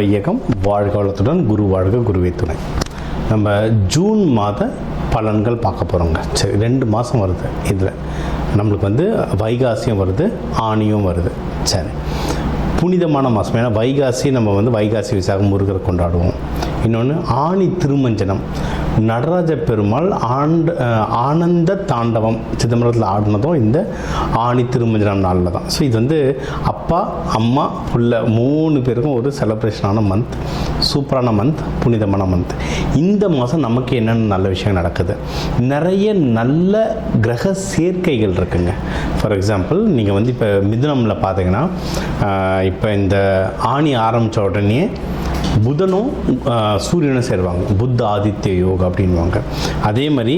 வையகம் வாழ்க வளத்துடன் குரு வாழ்க குருவே துணை. நம்ம ஜூன் மாத பலன்கள் பார்க்க போகிறோங்க. சரி, 2 மாதம் வருது. இதில் நம்மளுக்கு வந்து வைகாசியும் வருது, ஆணியும் வருது. சரி, புனிதமான மாதம். ஏன்னா வைகாசி நம்ம வந்து வைகாசி விசாகம் முருகரை கொண்டாடுவோம். இன்னொன்று ஆணி திருமஞ்சனம், நடராஜ பெருமாள் ஆனந்த தாண்டவம் சிதம்பரத்தில் ஆடினதும் இந்த ஆணி திருமஞ்சனம் நாளில் தான். ஸோ இது வந்து அப்பா அம்மா புள்ள 3 பேருக்கும் ஒரு செலிப்ரேஷனான மந்த், சூப்பரான மந்த், புனிதமான மந்த். இந்த மாதம் நமக்கு என்னென்ன நல்ல விஷயம் நடக்குது, நிறைய நல்ல கிரக சேர்க்கைகள் இருக்குங்க. ஃபார் எக்ஸாம்பிள் நீங்கள் வந்து இப்போ மிதுனமில் பார்த்தீங்கன்னா இப்போ இந்த ஆணி ஆரம்பித்த உடனே புதனும் சூரியனும் சேருவாங்க, புத்த ஆதித்ய யோகம் அப்படின்வாங்க. அதே மாதிரி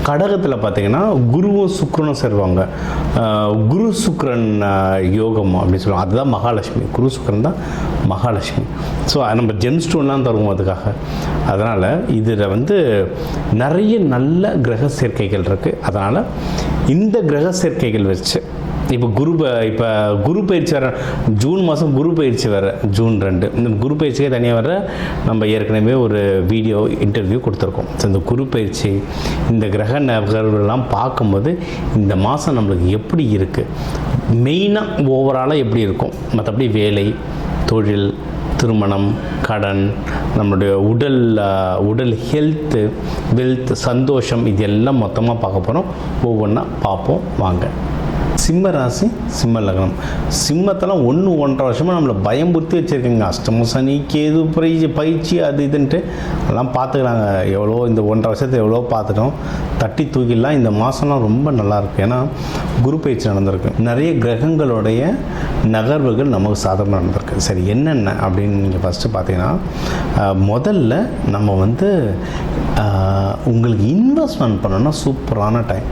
கடகத்தில் பார்த்திங்கன்னா குருவும் சுக்கிரனும் சேருவாங்க, குரு சுக்கிரன் யோகம் அப்படின்னு சொல்லுவாங்க. அதுதான் மகாலட்சுமி, குரு சுக்கிரன் தான் மகாலட்சுமி. ஸோ நம்ம ஜெம் ஸ்டோன்லாம் தருவோம் அதுக்காக. அதனால் இதில் வந்து நிறைய நல்ல கிரக சேர்க்கைகள் இருக்குது. அதனால் இந்த கிரக சேர்க்கைகள் வச்சு இப்போ குரு பயிற்சி வர ஜூன் மாதம், குரு பயிற்சி வர ஜூன் 2. இந்த குரு பயிற்சியே தனியாக வர நம்ம ஏற்கனவே ஒரு வீடியோ இன்டர்வியூ கொடுத்துருக்கோம். ஸோ இந்த குரு பயிற்சி, இந்த கிரக நகர்வுகள்லாம் பார்க்கும்போது இந்த மாதம் நம்மளுக்கு எப்படி இருக்குது, மெயினாக ஓவராலாக எப்படி இருக்கும், மற்றபடி வேலை, தொழில், திருமணம், கடன், நம்மளுடைய உடல் ஹெல்த்து, வெல்த், சந்தோஷம், இது எல்லாம் மொத்தமாக பார்க்க போகிறோம். ஒவ்வொன்றா பார்ப்போம் வாங்க. சிம்ம ராசி, சிம்ம லக்னம். சிம்மத்தெல்லாம் 1-1.5 வருஷமாக நம்மளை பயம்புறுத்தி வச்சுருக்கீங்க. அஷ்டம சனி, கேது பயிற்சி அது இதுன்ட்டு எல்லாம் பார்த்துக்கிறாங்க. எவ்வளோ இந்த 1.5 வருஷத்தை எவ்வளோ பார்த்துட்டோம், தட்டி தூக்கிடலாம். இந்த மாதம்லாம் ரொம்ப நல்லாயிருக்கு. ஏன்னா குரு பயிற்சி நடந்திருக்கு, நிறைய கிரகங்களுடைய நகர்வுகள் நமக்கு சாதகமாக நடந்திருக்கு. சரி, என்னென்ன அப்படின்னு நீங்கள் ஃபஸ்ட்டு பார்த்தீங்கன்னா, முதல்ல நம்ம வந்து உங்களுக்கு இன்வெஸ்ட்மெண்ட் பண்ணணும்னா சூப்பரான டைம்.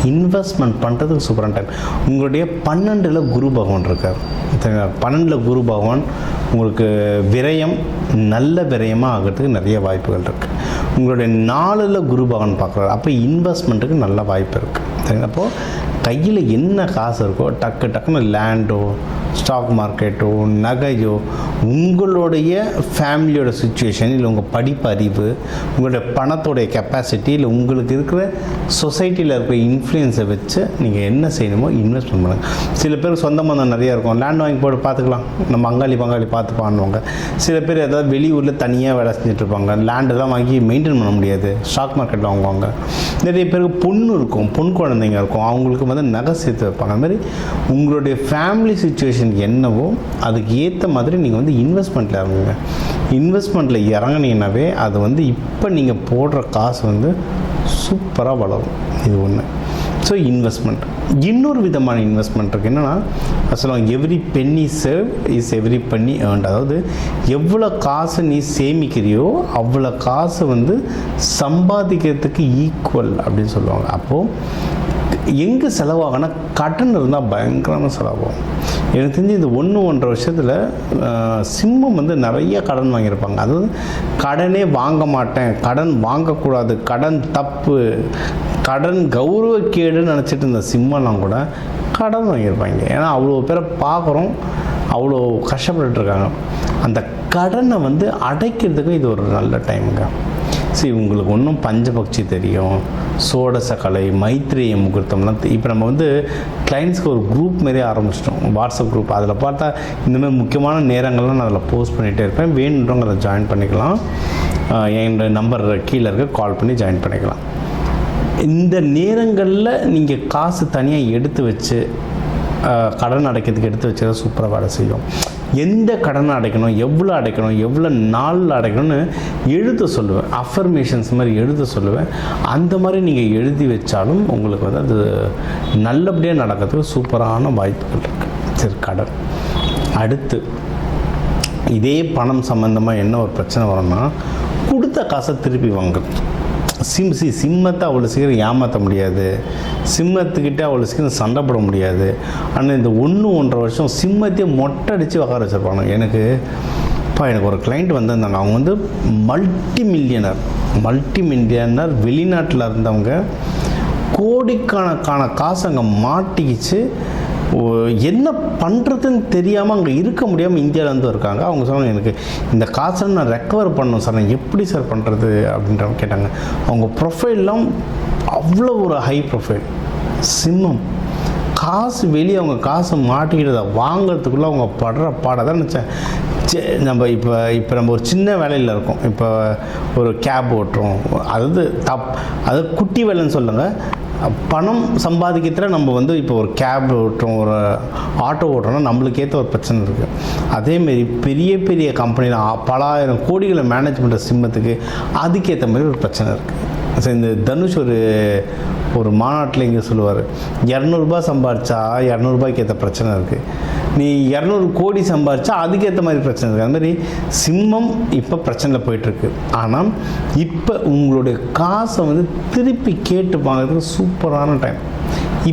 இன்வெஸ்ட்மெண்ட் பண்ணுறதுக்கு சூப்பரான டைம். உங்களுடைய 12ல் குரு பகவான் இருக்கார். 12ல் குரு பகவான் உங்களுக்கு விரயம், நல்ல விரயமாக ஆகிறதுக்கு நிறைய வாய்ப்புகள் இருக்குது. உங்களுடைய 4ல் குரு பகவான் பார்க்குறாரு. அப்போ இன்வெஸ்ட்மெண்ட்டுக்கு நல்ல வாய்ப்பு இருக்குது. சரிங்களா? அப்போது கையில் என்ன காசு இருக்கோ டக்குன்னு லேண்டோ, ஸ்டாக் மார்க்கெட்டோ, நகையோ, உங்களுடைய ஃபேமிலியோட சுச்சுவேஷன், இல்லை உங்கள் படிப்பு அறிவு, உங்களுடைய பணத்தோடைய கெப்பாசிட்டி, இல்லை உங்களுக்கு இருக்கிற சொசைட்டியில் இருக்கிற இன்ஃப்ளூயன்ஸை வச்சு நீங்கள் என்ன செய்யணுமோ இன்வெஸ்ட்மெண்ட் பண்ணுங்கள். சில பேர் சொந்த மந்தம் நிறையா இருக்கும், லேண்ட் வாங்கி போட்டு பார்த்துக்கலாம், நம்ம பங்காளி பார்த்து பண்ணுவாங்க. சில பேர் ஏதாவது வெளியூரில் தனியாக வேலை செஞ்சுட்ருப்பாங்க, லேண்டெல்லாம் வாங்கி மெயின்டைன் பண்ண முடியாது, ஸ்டாக் மார்க்கெட்டில் வாங்குவாங்க. நிறைய பேருக்கு பொண்ணு இருக்கும், பொன் குழந்தைங்க இருக்கும், அவங்களுக்கு வந்து நகை சேர்த்து வைப்பாங்க. அது மாதிரி உங்களுடைய ஃபேமிலி சுச்சுவேஷன் என்னவோ அதுக்கு ஏற்ற மாதிரி நீங்கள் வந்து இன்வெஸ்ட்மெண்ட்டில் இறங்குங்க. இன்வெஸ்ட்மெண்ட்டில் இறங்குனீங்கன்னாவே அது வந்து இப்போ நீங்கள் போடுற காசு வந்து சூப்பராக வளரும். இது ஒன்று. So investment. இன்னொரு விதமான இன்வெஸ்ட்மெண்ட் இருக்குது. என்னென்னா சொல்லுவாங்க, every penny save is every penny earned. அதாவது எவ்வளோ காசு நீ சேமிக்கிறியோ அவ்வளோ காசு வந்து சம்பாதிக்கிறதுக்கு ஈக்குவல் அப்படின்னு சொல்லுவாங்க. அப்போது எங்கே செலவாகனா கடன் இருந்தால் பயங்கரமாக செலவாகும். எனக்கு தெரிஞ்சு இந்த 1-1.5 வருஷத்தில் சிம்மம் வந்து நிறைய கடன் வாங்கியிருப்பாங்க. அதாவது கடனே வாங்க மாட்டேன், கடன் வாங்கக்கூடாது, கடன் தப்பு, கடன் கௌரவக்கேடுன்னு நினச்சிட்டு இருந்த சிம்மம்லாம் கூட கடன் வாங்கியிருப்பாங்க. ஏன்னா அவ்வளோ பேரை பார்க்குறோம், அவ்வளோ கஷ்டப்பட்டுருக்காங்க. அந்த கடனை வந்து அடைக்கிறதுக்கு இது ஒரு நல்ல டைமுங்க. சரி, உங்களுக்கு ஒன்றும் பஞ்சபக்ஷி தெரியும், சோடசக்கலை, மைத்ரேய முகூர்த்தம்லாம் இப்போ நம்ம வந்து கிளைண்ட்ஸ்க்கு ஒரு குரூப் மாரி ஆரம்பிச்சிட்டோம், வாட்ஸ்அப் குரூப். அதில் பார்த்தா இந்தமாதிரி முக்கியமான நேரங்கள்லாம் நான் அதில் போஸ்ட் பண்ணிகிட்டே இருப்பேன். வேணுன்றவங்க அதை ஜாயின் பண்ணிக்கலாம். என்னோட நம்பர் கீழே இருக்க, கால் பண்ணி ஜாயின் பண்ணிக்கலாம். இந்த நேரங்களில் நீங்கள் காசு தனியாக எடுத்து வச்சு கடன் அடைக்கிறதுக்கு எடுத்து வச்சு தான் சூப்பராக வேலை செய்யும். எந்த கடனை அடைக்கணும், எவ்வளோ அடைக்கணும், எவ்வளோ நாளில் அடைக்கணும்னு எழுத சொல்லுவேன். அஃபர்மேஷன்ஸ் மாதிரி எழுத சொல்லுவேன். அந்த மாதிரி நீங்கள் எழுதி வச்சாலும் உங்களுக்கு வந்து அது நல்லபடியாக நடக்கிறதுக்கு சூப்பரான வாய்ப்புகள் இருக்குது. சரி, கடன். அடுத்து இதே பணம் சம்மந்தமாக என்ன ஒரு பிரச்சனை வரும்னா, கொடுத்த காசை திருப்பி வாங்குறது. சிம்மத்தை அவ்வளோ சீக்கிரம் ஏமாற்ற முடியாது, சிம்மத்துக்கிட்டே அவ்வளோ சீக்கிரம் சண்டை போட முடியாது. ஆனால் இந்த 1-1.5 வருஷம் சிம்மத்தையே மொட்டை அடித்து உட்கார வச்சுருப்பாங்க. எனக்கு ஒரு கிளைண்ட் வந்திருந்தாங்க. அவங்க வந்து மல்டி மில்லியனர், வெளிநாட்டில் இருந்தவங்க, கோடிக்கணக்கான காசு அங்கே மாட்டிக்கிச்சு. என்ன பண்ணுறதுன்னு தெரியாமல் அங்கே இருக்க முடியாமல் இந்தியாவில் வந்து இருக்காங்க. அவங்க சொன்னாங்க, எனக்கு இந்த காசை நான் ரெக்கவர் பண்ணணும் சார், நான் எப்படி சார் பண்ணுறது அப்படின்ற கேட்டாங்க. அவங்க ப்ரொஃபைல்லாம் அவ்வளோ ஒரு ஹை ப்ரொஃபைல். சிம்மம் காசு வெளியே அவங்க காசை மாட்டிக்கிட்டதை வாங்கிறதுக்குள்ளே அவங்க படுற பாட தான் நினச்சேன். இப்போ நம்ம ஒரு சின்ன வேலையில் இருக்கோம். இப்போ ஒரு கேப் ஓட்டுறோம், அது குட்டி வேலைன்னு சொல்லுங்கள். பணம் சம்பாதிக்கிறதுல நம்ம வந்து இப்போ ஒரு கேப் ஓட்டுறோம், ஒரு ஆட்டோ ஓட்டுறோம்னா நம்மளுக்கு ஏற்ற ஒரு பிரச்சனை இருக்குது. அதேமாரி பெரிய பெரிய கம்பெனியில் பல ஆயிரம் கோடிகளை மேனேஜ் பண்ணுற சிம்மத்துக்கு அதுக்கேற்ற மாதிரி ஒரு பிரச்சனை இருக்குது. ஸோ இந்த தனுஷ் ஒரு மாநாட்டில் இங்கே சொல்லுவார், 200 ரூபா சம்பாதிச்சா 200 ரூபாய்க்கு ஏற்ற பிரச்சனை இருக்குது, நீ 200 கோடி சம்பாதிச்சா அதுக்கேற்ற மாதிரி பிரச்சனை இருக்குது. அது மாதிரி சிம்மம் இப்போ பிரச்சனையில் போயிட்டுருக்கு. ஆனால் இப்போ உங்களுடைய காசை வந்து திருப்பி கேட்டு வாங்கிறதுக்கு சூப்பரான டைம்.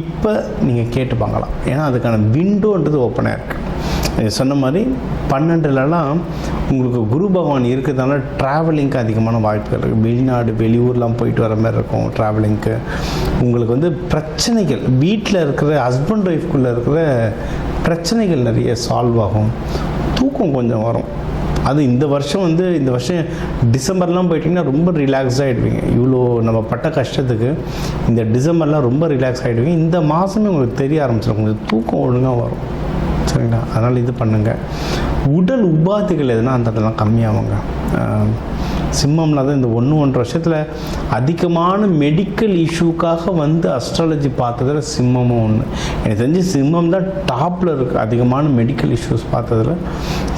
இப்போ நீங்கள் கேட்டு வாங்கலாம், ஏன்னா அதுக்கான விண்டோன்றது ஓப்பனாக இருக்குது. சொன்ன மாதிரி 12லலாம் உங்களுக்கு குரு பகவான் இருக்கிறதுனால ட்ராவலிங்க்கு அதிகமான வாய்ப்புகள் இருக்குது. வெளிநாடு வெளியூர்லாம் போயிட்டு வர மாதிரி இருக்கும் ட்ராவலிங்க்கு. உங்களுக்கு வந்து பிரச்சனைகள் வீட்டில் இருக்கிற ஹஸ்பண்ட் ஒய்ஃப்குள்ளே இருக்கிற பிரச்சனைகள் நிறைய சால்வ் ஆகும். தூக்கம் கொஞ்சம் வரும். அது இந்த வருஷம் டிசம்பர்லாம் போயிட்டிங்கன்னா ரொம்ப ரிலாக்ஸ் ஆகிடுவீங்க. இவ்வளோ நம்ம பட்ட கஷ்டத்துக்கு இந்த டிசம்பர்லாம் ரொம்ப ரிலாக்ஸ் ஆகிடுவீங்க. இந்த மாதமே உங்களுக்கு தெரிய ஆரம்பிச்சிடும், உங்களுக்கு தூக்கம் ஒழுங்காக வரும். சரிங்களா? அதனால் இது பண்ணுங்கள். உடல் உபாதைகள் எதுனா அதெல்லாம் கம்மியாகுங்க. சிம்மம்ல தான் இந்த 1-1.5 வருஷத்தில் அதிகமான மெடிக்கல் இஷ்யூக்காக வந்து அஸ்ட்ராலஜி பார்த்ததில் சிம்மமும் ஒன்று. எனக்கு தெரிஞ்சு சிம்மம் தான் டாப்பில் இருக்குது அதிகமான மெடிக்கல் இஷ்யூஸ் பார்த்ததில்.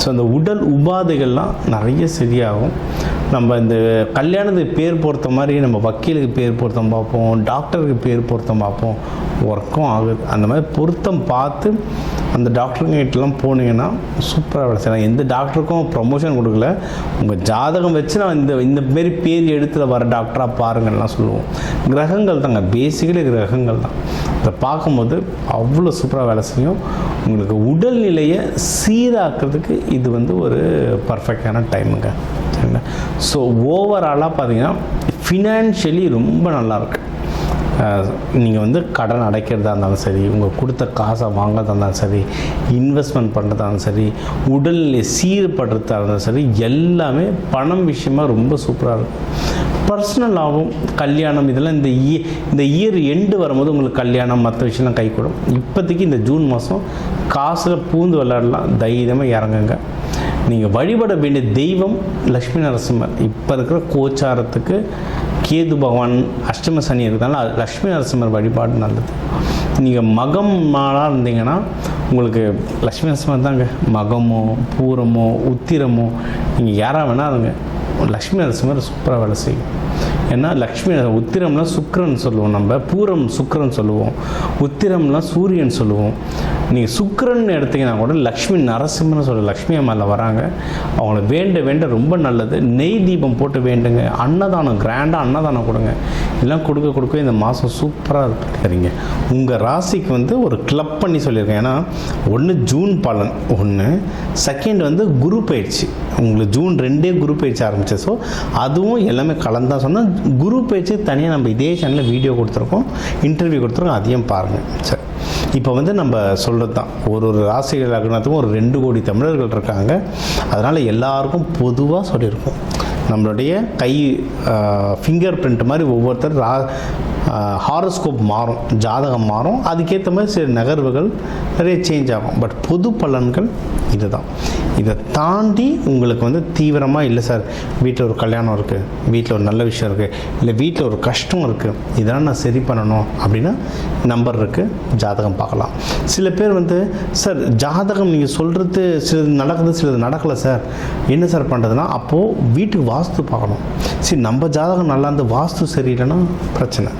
ஸோ அந்த உடல் உபாதைகள்லாம் நிறைய சரியாகும். நம்ம இந்த கல்யாணத்துக்கு பேர் பொறுத்த மாதிரி நம்ம வக்கீலுக்கு பேர் பொருத்தம் பார்ப்போம், டாக்டருக்கு பேர் பொருத்தம் பார்ப்போம், ஒர்க்கும் ஆகுது. அந்த மாதிரி பொருத்தம் பார்த்து அந்த டாக்டருங்கிட்டலாம் போனீங்கன்னா சூப்பராக வேலை செய்யலாம். எந்த டாக்டருக்கும் ப்ரொமோஷன் கொடுக்கல, உங்கள் ஜாதகம் வச்சு நான் இந்த மாரி பேர் எடுத்துல வர டாக்டராக பாருங்கள்லாம் சொல்லுவோம். கிரகங்கள் தாங்க, பேசிக்கலி கிரகங்கள் தான். அதை பார்க்கும்போது அவ்வளோ சூப்பராக வேலை செய்யும். உங்களுக்கு உடல்நிலையை சீராக்கிறதுக்கு இது வந்து ஒரு பர்ஃபெக்டான டைமுங்க. சரிங்களா? ஸோ ஓவராலாக பார்த்தீங்கன்னா ஃபினான்ஷியலி ரொம்ப நல்லாயிருக்கு. நீங்கள் வந்து கடன் அடைக்கிறதா இருந்தாலும் சரி, உங்கள் கொடுத்த காசை வாங்கிறதா இருந்தாலும் சரி, இன்வெஸ்ட்மெண்ட் பண்ணுறதா இருந்தாலும் சரி, உடல்நிலை சீர்படுறதா இருந்தாலும் சரி, எல்லாமே பணம் விஷயமாக ரொம்ப சூப்பராக இருக்கும். பர்சனலாகவும் கல்யாணம் இதெல்லாம் இந்த இயர் எண்டு வரும்போது உங்களுக்கு கல்யாணம் மற்ற விஷயம்லாம் கைகூடும். இப்போதைக்கு இந்த ஜூன் மாதம் காசில் பூந்து விளையாடலாம், தைரியமாக இறங்குங்க. நீங்கள் வழிபட வேண்டிய தெய்வம் லக்ஷ்மி நரசிம்மர். இப்போ இருக்கிற கோச்சாரத்துக்கு கேது பகவான் அஷ்டம சனி இருக்கிறதுனால லக்ஷ்மி நரசிம்மர் வழிபாடு நல்லது. நீங்கள் மகம் மாலாக இருந்தீங்கன்னா உங்களுக்கு லக்ஷ்மி நரசிம்மர் தாங்க. மகமோ பூரமோ உத்திரமோ நீங்கள் யாராக வேணால் இருங்க, லக்ஷ்மி நரசிம்மர் சூப்பராக வேலை செய்யும். ஏன்னா லக்ஷ்மி உத்திரம்னா சுக்கிரன் சொல்லுவோம், நம்ம பூரம் சுக்கிரன் சொல்லுவோம், உத்திரம்னா சூரியன் சொல்லுவோம். நீங்கள் சுக்கிரன் எடுத்தீங்கன்னா கூட லக்ஷ்மி நரசிம்மன்னு சொல்ல லக்ஷ்மி அம்மாவில் வராங்க. அவங்கள வேண்ட ரொம்ப நல்லது. நெய் தீபம் போட்டு வேண்டுங்க. அன்னதானம் கிராண்டாக அன்னதானம் கொடுங்க. இதெல்லாம் கொடுக்க இந்த மாதம் சூப்பராக இருக்கிறீங்க. உங்கள் ராசிக்கு வந்து ஒரு கிளப் பண்ணி சொல்லியிருக்கேன். ஏன்னா 1 ஜூன் பலன், 1 செகண்ட் வந்து குரு பயிற்சி. உங்களுக்கு ஜூன் 2 குரு பயிற்சி ஆரம்பிச்சு. ஸோ அதுவும் எல்லாமே கலந்தான் சொன்னால் குரு பயிற்சி தனியாக நம்ம இதே சேனலில் வீடியோ கொடுத்துருக்கோம், இன்டர்வியூ கொடுத்துருக்கோம், அதையும் பாருங்கள். சரி, இப்போ வந்து நம்ம சொல்கிறது தான், ஒரு ராசிகள் லக்னத்துக்கும் ஒரு 2 கோடி தமிழர்கள் இருக்காங்க. அதனால் எல்லாருக்கும் பொதுவாக சொல்லியிருக்கோம், நம்மளுடைய கை ஃபிங்கர் பிரிண்ட் மாதிரி ஒவ்வொருத்தர் ஹாரோஸ்கோப் மாறும், ஜாதகம் மாறும், அதுக்கேற்ற மாதிரி சில நகர்வுகள் நிறைய சேஞ்ச் ஆகும். பட் பொது பலன்கள் இது தான். இதை தாண்டி உங்களுக்கு வந்து தீவிரமாக இல்லை சார், வீட்டில் ஒரு கல்யாணம் இருக்குது, வீட்டில் ஒரு நல்ல விஷயம் இருக்குது, இல்லை வீட்டில் ஒரு கஷ்டம் இருக்குது, இதெல்லாம் நான் சரி பண்ணணும் அப்படின்னா நம்பர் இருக்குது, ஜாதகம் பார்க்கலாம். சில பேர் வந்து சார் ஜாதகம் நீங்கள் சொல்கிறது சிலது நடக்குது சிலது நடக்கலை சார், என்ன சார் பண்ணுறதுனா அப்போது வீட்டுக்கு வாஸ்து பார்க்கணும். சரி, நம்ம ஜாதகம் நல்லா இருந்து வாஸ்து சரியில்லைன்னா பிரச்சனை.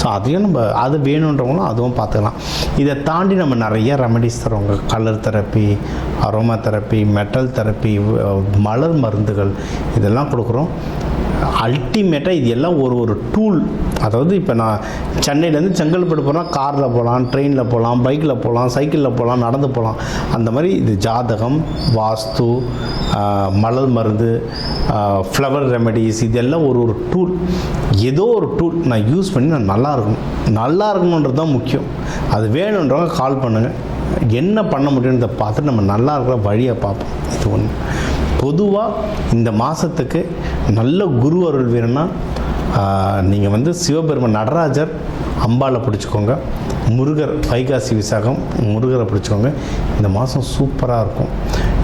ஸோ அதையும் நம்ம அது வேணுன்றவங்களும் அதுவும் பார்த்துக்கலாம். இதை தாண்டி நம்ம நிறைய ரெமடிஸ் தருவாங்க. Colour therapy, aroma therapy, metal therapy, மலர் மருந்துகள் இதெல்லாம் கொடுக்குறோம். அல்டிமேட்டாக இது எல்லாம் ஒரு டூல். அதாவது இப்போ நான் சென்னையிலேருந்து செங்கல்பட்டு போனால் காரில் போகலாம், ட்ரெயினில் போகலாம், பைக்கில் போகலாம், சைக்கிளில் போகலாம், நடந்து போகலாம். அந்த மாதிரி இது ஜாதகம், வாஸ்து, மலர் மருந்து, ஃப்ளவர் ரெமெடிஸ், இதெல்லாம் ஒரு டூல். ஏதோ ஒரு டூல் நான் யூஸ் பண்ணி நான் நல்லா இருக்கணுன்றது தான் முக்கியம். அது வேணுன்றவங்க கால் பண்ணுங்கள். என்ன பண்ண முடியுன்றதை பார்த்துட்டு நம்ம நல்லா இருக்கிற வழியை பார்ப்போம். இது ஒன்று. பொதுவாக இந்த மாதத்துக்கு நல்ல குரு அருள் வேணும்னா நீங்கள் வந்து சிவபெருமான் நடராஜர் அம்பாளை பிடிச்சிக்கோங்க, முருகர் வைகாசி விசாகம் முருகரை பிடிச்சிக்கோங்க. இந்த மாதம் சூப்பராக இருக்கும்.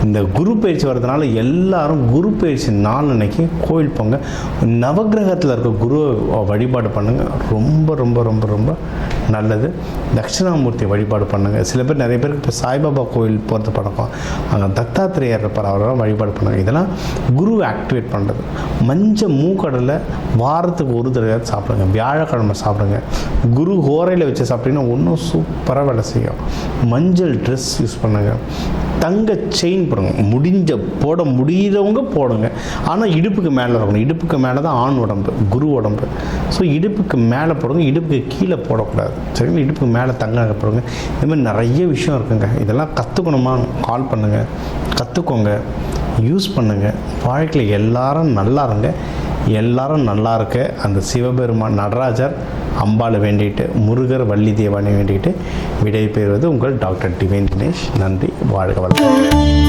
இந்த குரு பயிற்சி வர்றதுனால எல்லாரும் குரு பயிற்சி நாள் அன்னைக்கு கோயில் போங்க. நவகிரகத்தில் இருக்க குரு வழிபாடு பண்ணுங்கள். ரொம்ப ரொம்ப ரொம்ப ரொம்ப நல்லது. தட்சிணாமூர்த்தி வழிபாடு பண்ணுங்கள். சில பேர் நிறைய பேருக்கு இப்போ சாய்பாபா கோயில் போகிறது பழக்கம். அங்கே தத்தாத்திரேயர் இருப்பார், அவரெல்லாம் வழிபாடு பண்ணுங்கள். இதெல்லாம் குருவை ஆக்டிவேட் பண்ணுறது. மஞ்சள் மூக்கடலை வாரத்துக்கு ஒரு தடவை சாப்பிடுங்க. வியாழக்கிழமை சாப்பிடுங்க. குரு ஹோரையில் வச்சு சாப்பிட்டீங்கன்னா இன்னும் சூப்பராக வேலை செய்யும். மஞ்சள் ட்ரெஸ் யூஸ் பண்ணுங்கள். தங்க செயின் போடுங்க. போட முடிகிறவங்க போடுங்க. ஆனால் இடுப்புக்கு மேலே இருக்கணும். இடுப்புக்கு மேலே தான் ஆண் உடம்பு, குரு உடம்பு. ஸோ இடுப்புக்கு மேலே போடுங்க, இடுப்புக்கு கீழே போடக்கூடாது. சரிங்களா? இடுப்புக்கு மேலே தங்க போடுங்க. இந்த மாதிரி நிறைய விஷயம் இருக்குங்க. இதெல்லாம் கற்றுக்கணுமா? கால் பண்ணுங்கள், கற்றுக்கோங்க, யூஸ் பண்ணுங்கள். வாழ்க்கையில் எல்லாரும் நல்லா இருங்க. எல்லாரும் நல்லா இருக்க அந்த சிவபெருமான் நடராஜர் அம்பாளை வேண்டிட்டு, முருகர் வள்ளி தேவானை வேண்டிட்டு விடை பெறுவது உங்கள் டாக்டர் டிவைன் தினேஷ். நன்றி. வாழ்க வளமுடன்.